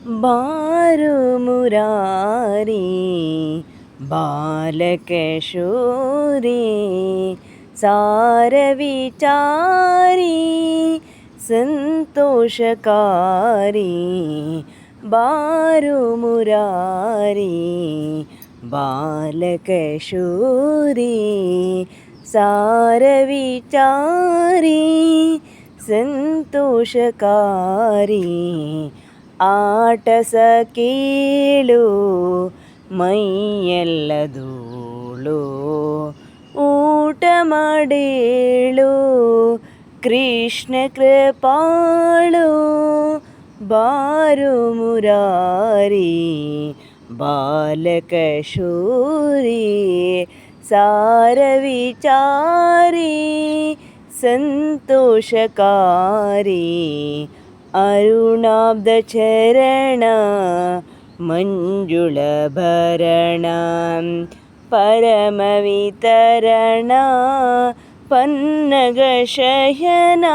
ಬಾರು ಮುರಾರಿ ಬಾಲಕಶೂರಿ ಸಾರ ವಿಚಾರಿ ಸಂತೋಷಕಾರಿ ಬಾರು ಮುರಾರಿ ಬಾಲಕಶೂರಿ ಸಾರ ವಿಚಾರಿ ಸಂತೋಷಕಾರಿ ಆಟಸ ಕೇಳು ಮೈಯೆಲ್ಲ ಧೂಳು ಊಟ ಮಾಡೇಳು ಕೃಷ್ಣ ಕೃಪಾಳು ಬಾರು ಮುರಾರಿ ಬಾಲಕಶೂರಿ ಸಾರ ವಿಚಾರಿ ಸಂತೋಷಕಾರಿ ಅರುಣಾಬ್ಧ ಚರಣ ಮಂಜುಳ ಭರಣ ಪರಮ ವಿತರಣ ಪನ್ನಗ ಶಯನ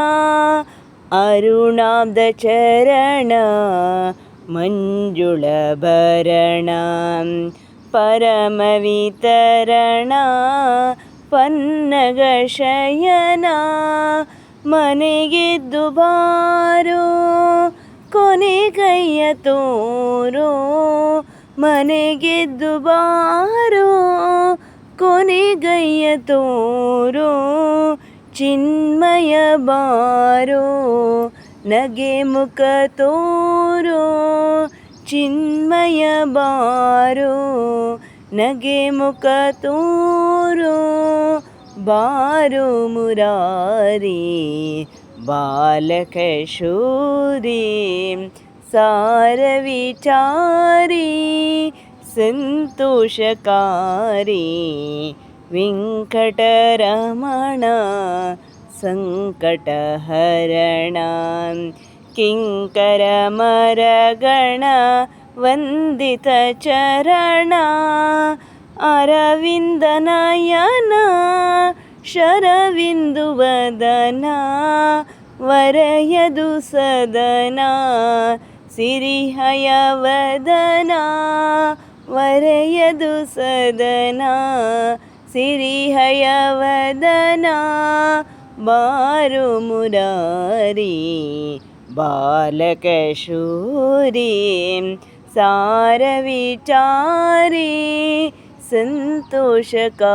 ಅರುಣಾಬ್ಧ ಚರಣ ಮಂಜುಳ ಭರಣ ಪರಮ ವಿತರಣ ಪನ್ನಗ ಶಯನ ಮನೆಗೆದ್ದು ಬಾರೋ ಕೊನೆಗೈಯ ತೋರೋ ಮನೆಗೆದ್ದು ಬಾರೋ ಕೊನೆಗೈಯ ತೋರೋ ಚಿನ್ಮಯ ಬಾರೋ ನಗೆ ಮುಖ ತೋರೋ ಚಿನ್ಮಯ ಬಾರೋ ನಗೆ ಮುಖ ತೋರೋ ಬಾರು ಮುರಾರಿ ಬಾಲಕಶೂರಿ ಸಾರ ವಿಚಾರಿ ಸಂತೋಷಕಾರಿ ವೆಂಕಟರಮಣ ಸಂಕಟಹರಣ ಕಿಂಕರ ಮರಗಣ ವಂದಿತ ಚರಣ ಅರವಿಂದ ನಯನ ಶರವಿಂದು ವದನ ವರಯದು ಸದನ ಸಿರಿಹಯ ವದನ ವರಯದು ಸದನ ಸಿರಿಹಯ ವದನ ಬಾರು ಮುರಾರಿ ಬಾಲಕಶೂರಿ ಸಾರ ವಿಚಾರಿ ಸಂತೋಷಕಾರಿ